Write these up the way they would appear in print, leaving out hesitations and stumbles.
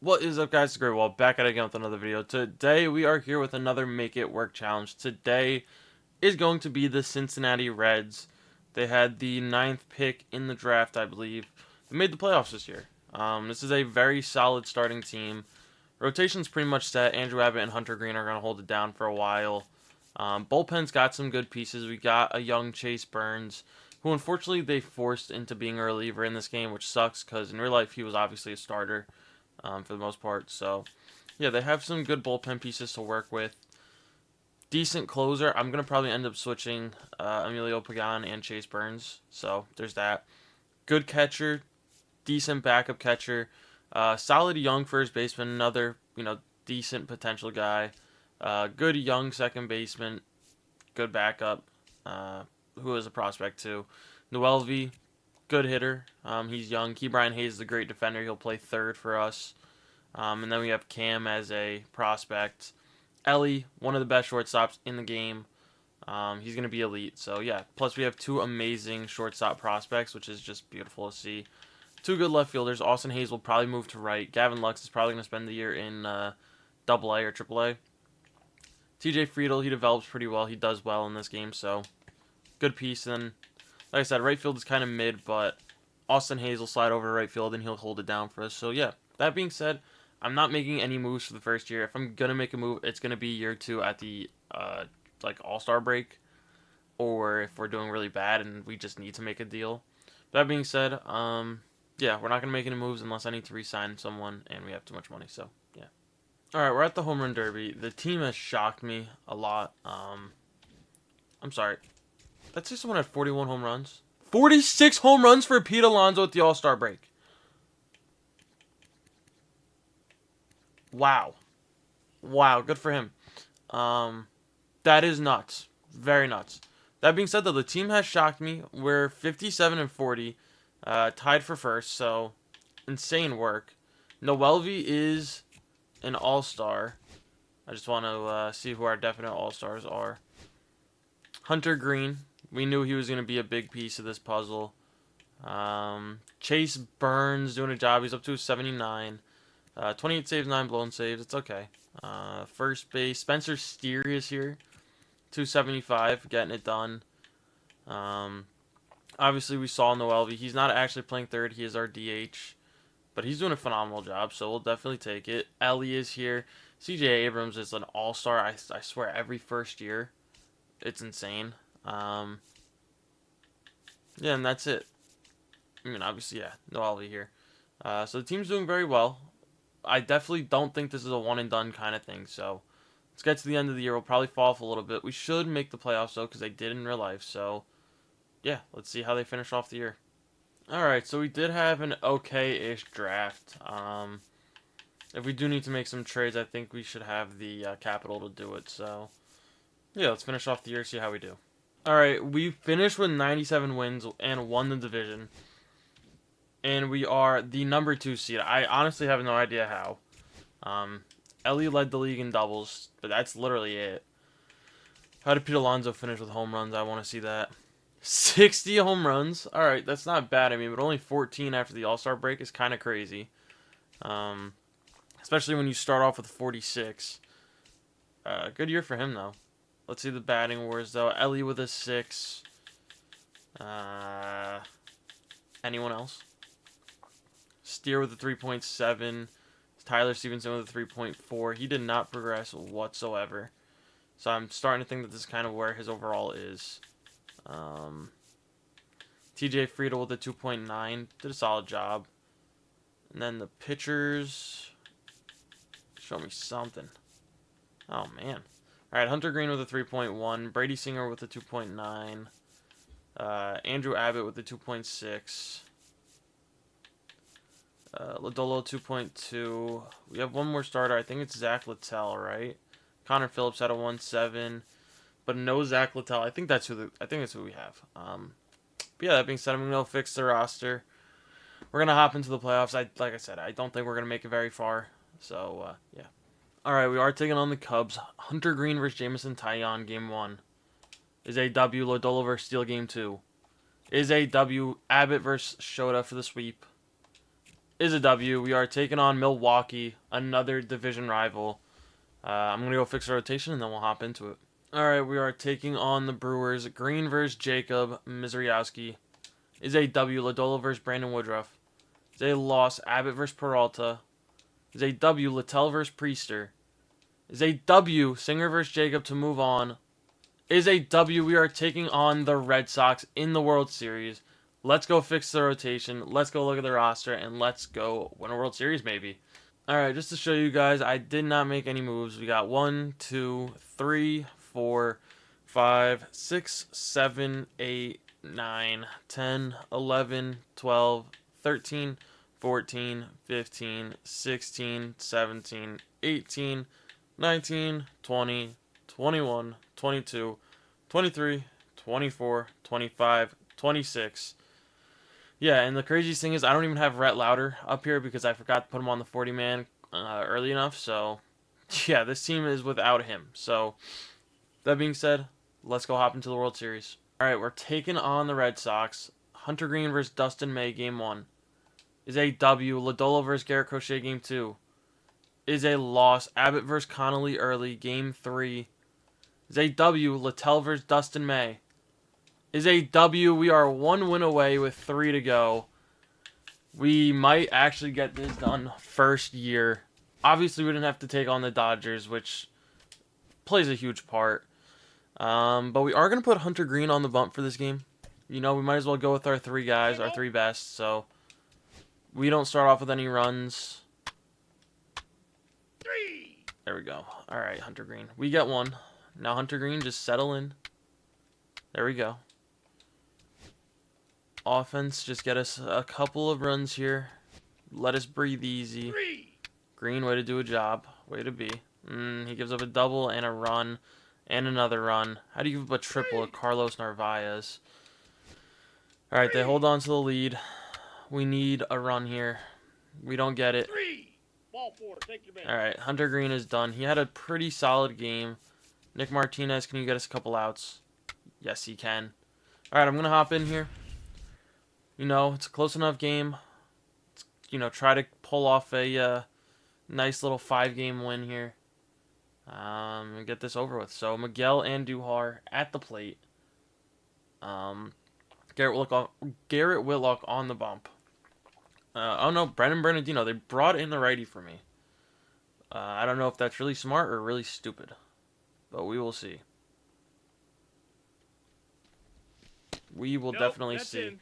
What is up, guys? TheGreatWall back at it again with another video. Today we are here with another Make It Work challenge. Today is going to be the Cincinnati Reds. They had the 9th pick in the draft, I believe. They made the playoffs this year. This is a very solid starting team. Rotation's pretty much set. Andrew Abbott and Hunter Green are going to hold it down for a while. Bullpen's got some good pieces. We got a young Chase Burns, who unfortunately they forced into being a reliever in this game, which sucks because in real life he was obviously a starter. For the most part. So, yeah, they have some good bullpen pieces to work with. Decent closer. I'm going to probably end up switching Emilio Pagan and Chase Burns. So, there's that. Good catcher. Decent backup catcher. Solid young first baseman. Another, decent potential guy. Good young second baseman. Good backup. Who is a prospect, too. Noelvi. Good hitter. He's young. Brian Hayes is a great defender. He'll play third for us. And then we have Cam as a prospect. Ellie, one of the best shortstops in the game. He's going to be elite. So, yeah. Plus, we have two amazing shortstop prospects, which is just beautiful to see. Two good left fielders. Austin Hayes will probably move to right. Gavin Lux is probably going to spend the year in Double-A or Triple-A. TJ Friedl, he develops pretty well. He does well in this game, so good piece. And like I said, right field is kind of mid, but Austin Hayes will slide over to right field and he'll hold it down for us. So, yeah. That being said, I'm not making any moves for the first year. If I'm going to make a move, it's going to be year 2 at the All-Star break, or if we're doing really bad and we just need to make a deal. That being said, yeah, we're not going to make any moves unless I need to re-sign someone and we have too much money, so yeah. Alright, we're at the home run derby. The team has shocked me a lot. I'm sorry. Let's say someone had 41 home runs. 46 home runs for Pete Alonso at the All-Star break. Wow. Wow, good for him. That is nuts. Very nuts. That being said, though, the team has shocked me. We're 57 and 40, tied for first, so insane work. Noelvi is an all-star. I just want to see who our definite all-stars are. Hunter Green. We knew he was going to be a big piece of this puzzle. Chase Burns doing a job. He's up to 79. 28 saves, 9 blown saves. It's okay. First base, Spencer Steer is here. 275, getting it done. Obviously, we saw Noelvi. He's not actually playing third. He is our DH. But he's doing a phenomenal job, so we'll definitely take it. Ellie is here. CJ Abrams is an all-star, I swear, every first year. It's insane. Yeah, and that's it. I mean, obviously, yeah, Noelvi here. So the team's doing very well. I definitely don't think this is a one-and-done kind of thing, so let's get to the end of the year. We'll probably fall off a little bit. We should make the playoffs, though, because they did in real life, so yeah, let's see how they finish off the year. Alright, so we did have an okay-ish draft. If we do need to make some trades, I think we should have the capital to do it, so yeah, let's finish off the year, see how we do. Alright, we finished with 97 wins and won the division. And we are the number 2 seed. I honestly have no idea how. Ellie led the league in doubles, but that's literally it. How did Pete Alonso finish with home runs? I want to see that. 60 home runs? Alright, that's not bad. I mean, but only 14 after the All-Star break is kind of crazy. Especially when you start off with 46. Good year for him, though. Let's see the batting wars, though. Ellie with a 6. Anyone else? Steer with a 3.7. Tyler Stevenson with a 3.4. He did not progress whatsoever. So I'm starting to think that this is kind of where his overall is. TJ Friedl with a 2.9. Did a solid job. And then the pitchers. Show me something. Oh, man. Alright, Hunter Green with a 3.1. Brady Singer with a 2.9. Andrew Abbott with a 2.6. Lodolo 2.2. We have one more starter. I think it's Zach Littell, right? Connor Phillips had a 1.7, but no Zach Littell. I think that's who we have. But yeah, that being said, I'm gonna fix the roster. We're gonna hop into the playoffs. Like I said, I don't think we're gonna make it very far. So yeah. All right, we are taking on the Cubs. Hunter Green versus Jameson Taillon, game 1. Is a W. Lodolo versus Steele, game 2. Is a W. Abbott versus Shota for the sweep. is a W. We are taking on Milwaukee, another division rival. I'm going to go fix the rotation, and then we'll hop into it. All right, we are taking on the Brewers. Green versus Jacob Mizraowski. Is a W. Lodolo versus Brandon Woodruff. Is a loss. Abbott versus Peralta. Is a W. Littell versus Priester. Is a W. Singer versus Jacob to move on. Is a W. We are taking on the Red Sox in the World Series. Let's go fix the rotation. Let's go look at the roster, and let's go win a World Series maybe. Alright, just to show you guys, I did not make any moves. We got 1, 2, 3, 4, 5, 6, 7, 8, 9, 10, 11, 12, 13, 14, 15, 16, 17, 18, 19, 20, 21, 22, 23, 24, 25, 26. Yeah, and the craziest thing is I don't even have Rhett Lauder up here because I forgot to put him on the 40-man early enough. So, yeah, this team is without him. So, that being said, let's go hop into the World Series. All right, we're taking on the Red Sox. Hunter Green versus Dustin May, Game 1. Is a W. Lodolo versus Garrett Crochet, Game 2. Is a loss. Abbott versus Connolly early, Game 3. Is a W. Littell versus Dustin May. Is a W. We are 1 win away with 3 to go. We might actually get this done first year. Obviously, we didn't have to take on the Dodgers, which plays a huge part. But we are going to put Hunter Green on the bump for this game. You know, we might as well go with our 3 guys, our 3 best. So, we don't start off with any runs. There we go. All right, Hunter Green. We get 1. Now, Hunter Green, just settle in. There we go. Offense, just get us a couple of runs here. Let us breathe easy. Green, way to do a job. Way to be. He gives up a double and a run and another run. How do you give up a triple to Carlos Narvaez? All right, they hold on to the lead. We need a run here. We don't get it. All right, Hunter Green is done. He had a pretty solid game. Nick Martinez, can you get us a couple outs? Yes, he can. All right, I'm going to hop in here. You know, it's a close enough game. You know, try to pull off a nice little 5-game win here. And get this over with. So, Miguel Andujar at the plate. Garrett Whitlock on the bump. Oh no, Brennan Bernardino. They brought in the righty for me. I don't know if that's really smart or really stupid. But we will see. We will definitely see.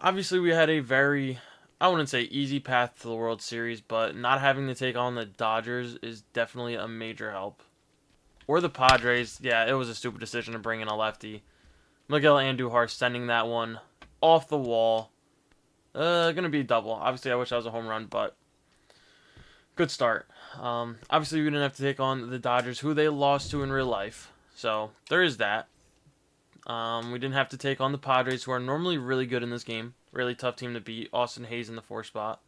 Obviously, we had a very, I wouldn't say easy path to the World Series, but not having to take on the Dodgers is definitely a major help. Or the Padres. Yeah, it was a stupid decision to bring in a lefty. Miguel Andujar sending that one off the wall. Gonna be a double. Obviously, I wish that was a home run, but good start. Obviously, we didn't have to take on the Dodgers, who they lost to in real life. So, there is that. We didn't have to take on the Padres, who are normally really good in this game. Really tough team to beat. Austin Hayes in the 4 spot.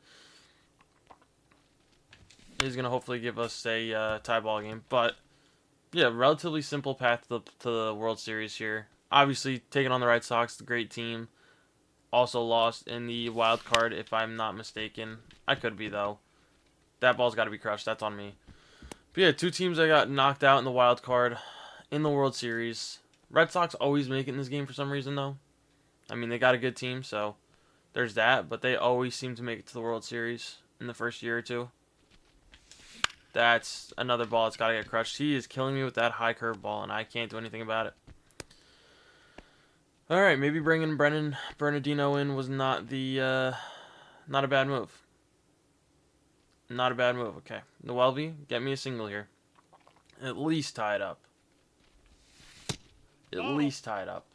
He's going to hopefully give us a tie ball game. But, yeah, relatively simple path to the World Series here. Obviously, taking on the Red Sox, the great team. Also lost in the wild card, if I'm not mistaken. I could be, though. That ball's got to be crushed. That's on me. But, yeah, 2 teams that got knocked out in the wild card in the World Series. Red Sox always make it in this game for some reason, though. I mean, they got a good team, so there's that. But they always seem to make it to the World Series in the first year or 2. That's another ball that's got to get crushed. He is killing me with that high curve ball, and I can't do anything about it. All right, maybe bringing Brennan Bernardino in was not a bad move. Not a bad move. Okay, Noelvi, get me a single here. At least tie it up. At least tie it up.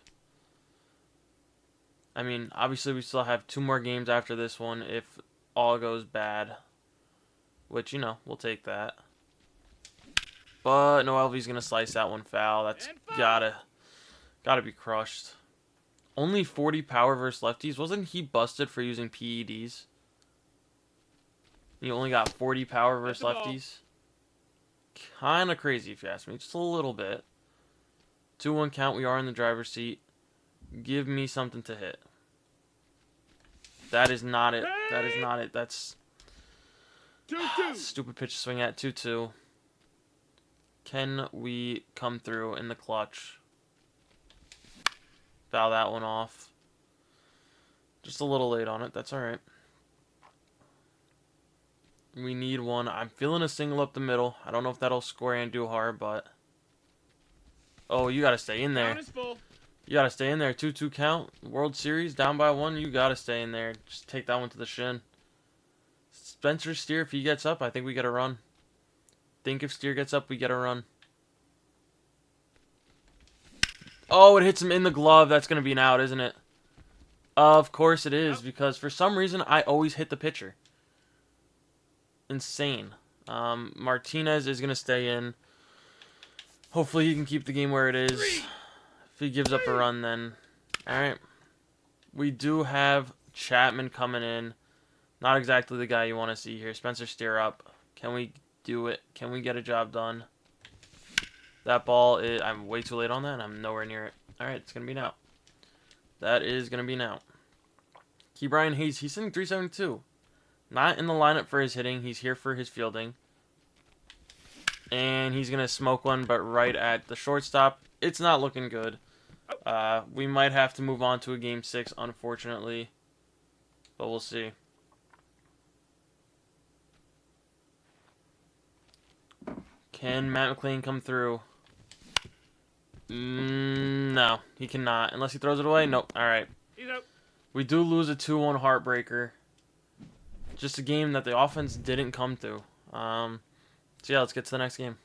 I mean, obviously we still have 2 more games after this one if all goes bad. Which, you know, we'll take that. But Noelvi's going to slice that one foul. That's gotta be crushed. Only 40 power versus lefties. Wasn't he busted for using PEDs? He only got 40 power versus lefties. Kind of crazy if you ask me. Just a little bit. 2-1 count. We are in the driver's seat. Give me something to hit. That is not it. That is not it. That's 2-2. stupid pitch to swing at. 2-2. Can we come through in the clutch? Foul that one off. Just a little late on it. That's all right. We need one. I'm feeling a single up the middle. I don't know if that'll score Andujar, but... Oh, you got to stay in there. Count is full. You got to stay in there. 2-2 count. World Series, down by 1. You got to stay in there. Just take that one to the shin. Spencer Steer, if he gets up, I think we get a run. Think if Steer gets up, we get a run. Oh, it hits him in the glove. That's going to be an out, isn't it? Of course it is, because for some reason, I always hit the pitcher. Insane. Martinez is going to stay in. Hopefully he can keep the game where it is. If he gives up a run, then... Alright. We do have Chapman coming in. Not exactly the guy you want to see here. Spencer Steer up. Can we do it? Can we get a job done? That ball is... I'm way too late on that, and I'm nowhere near it. Alright, it's going to be an out. That is going to be an out. Key Brian Hayes, he's hitting 372. Not in the lineup for his hitting. He's here for his fielding. And he's going to smoke one, but right at the shortstop. It's not looking good. We might have to move on to a Game 6, unfortunately. But we'll see. Can Matt McLean come through? No, he cannot. Unless he throws it away? Nope. Alright. He's out. We do lose a 2-1 heartbreaker. Just a game that the offense didn't come to. So yeah, let's get to the next game.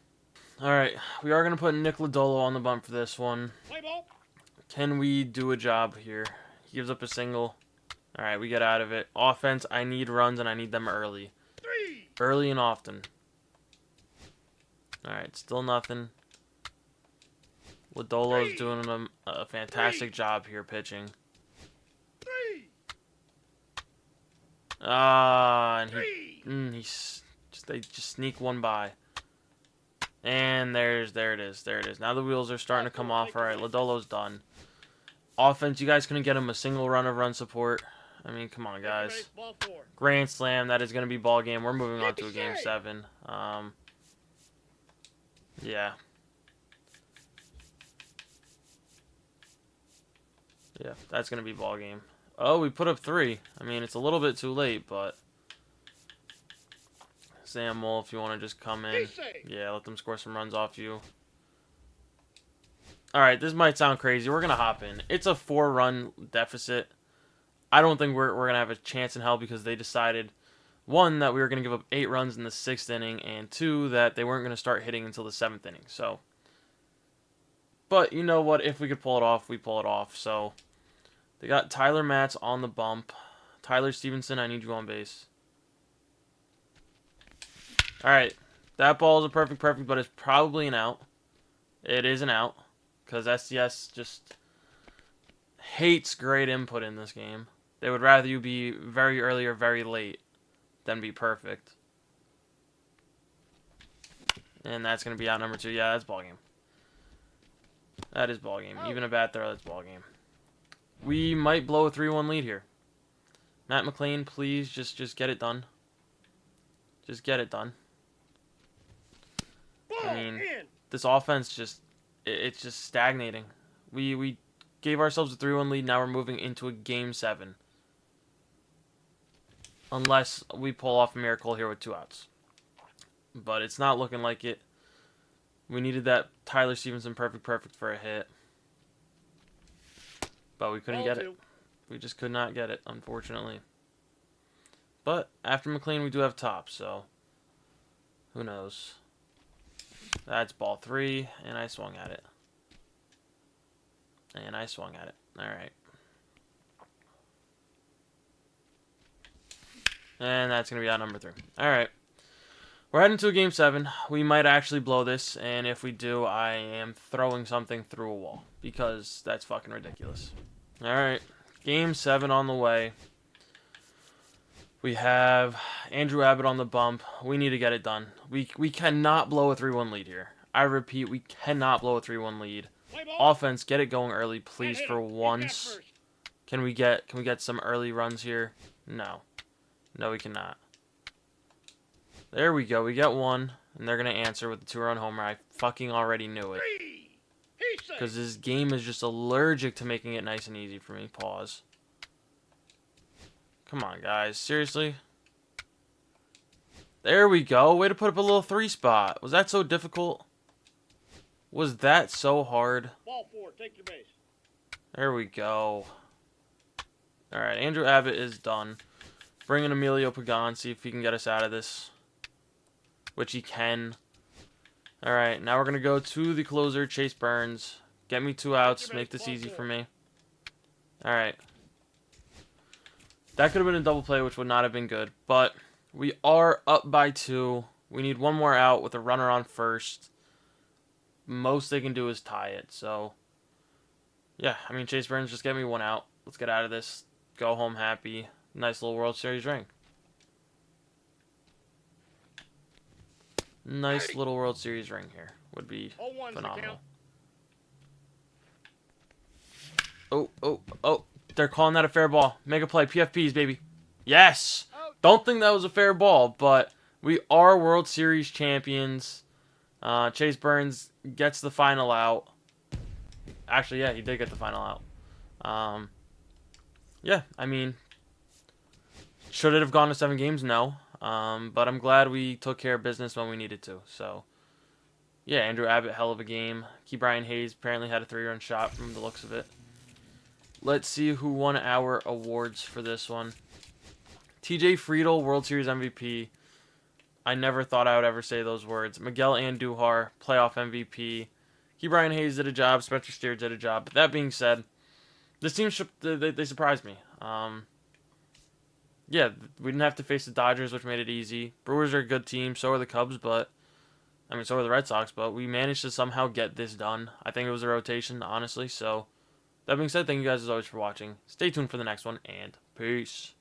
Alright, we are going to put Nick Lodolo on the bump for this one. Play ball. Can we do a job here? He gives up a single. Alright, we get out of it. Offense, I need runs and I need them early. 3. Early and often. Alright, still nothing. Lodolo's doing a fantastic job here pitching. 3. And they just sneak one by. And there it is. Now the wheels are starting to come off. All right, Lodolo's done. Offense, you guys couldn't get him a single run of run support. I mean, come on, guys. Ball 4. Grand slam. That is going to be ball game. We're moving on to a Game 7. Yeah. Yeah, that's going to be ball game. Oh, we put up 3. I mean, it's a little bit too late, but... Samuel, if you want to just come in. Yeah, let them score some runs off you. Alright, this might sound crazy. We're going to hop in. It's a 4-run deficit. I don't think we're going to have a chance in hell because they decided, 1, that we were going to give up 8 runs in the 6th inning, and 2, that they weren't going to start hitting until the 7th inning. So, but you know what? If we could pull it off, we pull it off. So, they got Tyler Matz on the bump. Tyler Stevenson, I need you on base. Alright, that ball is a perfect, but it's probably an out. It is an out, because SDS just hates great input in this game. They would rather you be very early or very late than be perfect. And that's going to be out number 2. Yeah, that's ball game. That is ball game. Even a bad throw, that's ball game. We might blow a 3-1 lead here. Matt McLean, please just get it done. Just get it done. I mean, this offense it's just stagnating. We gave ourselves a 3-1 lead. Now we're moving into a Game 7. Unless we pull off a miracle here with 2 outs. But it's not looking like it. We needed that Tyler Stevenson perfect for a hit. But we couldn't get it. We just could not get it, unfortunately. But after McLean, we do have Top, so who knows. That's ball 3, and I swung at it. Alright. And that's going to be out number 3. Alright. We're heading to a Game 7. We might actually blow this, and if we do, I am throwing something through a wall. Because that's fucking ridiculous. Alright. Game 7 on the way. We have Andrew Abbott on the bump. We need to get it done. We cannot blow a 3-1 lead here. I repeat, we cannot blow a 3-1 lead. Offense, get it going early, please, for once. Can we get some early runs here? No. No, we cannot. There we go. We got one. And they're going to answer with a 2-run homer. I fucking already knew it. Because this game is just allergic to making it nice and easy for me. Pause. Come on, guys. Seriously? There we go. Way to put up a little 3 spot. Was that so difficult? Was that so hard? Ball 4, take your base. There we go. Alright, Andrew Abbott is done. Bring in Emilio Pagan, see if he can get us out of this. Which he can. Alright, now we're going to go to the closer, Chase Burns. Get me 2 outs, make this easy for me. Alright. That could have been a double play, which would not have been good. But we are up by 2. We need 1 more out with a runner on first. Most they can do is tie it. So, yeah. I mean, Chase Burns, just get me 1 out. Let's get out of this. Go home happy. Nice little World Series ring. Nice little World Series ring here. Would be phenomenal. Oh. They're calling that a fair ball. Make a play. PFPs, baby. Yes! Don't think that was a fair ball, but we are World Series champions. Chase Burns gets the final out. Actually, yeah, he did get the final out. Yeah, I mean, should it have gone to 7 games? No. But I'm glad we took care of business when we needed to. So, yeah, Andrew Abbott, hell of a game. Brian Hayes apparently had a 3-run shot from the looks of it. Let's see who won our awards for this one. TJ Friedel, World Series MVP. I never thought I would ever say those words. Miguel Andujar, playoff MVP. Brian Hayes did a job. Spencer Steer did a job. But that being said, this team, they surprised me. Yeah, we didn't have to face the Dodgers, which made it easy. Brewers are a good team. So are the Cubs, but... I mean, so are the Red Sox, but we managed to somehow get this done. I think it was a rotation, honestly. So, that being said, thank you guys as always for watching. Stay tuned for the next one, and peace.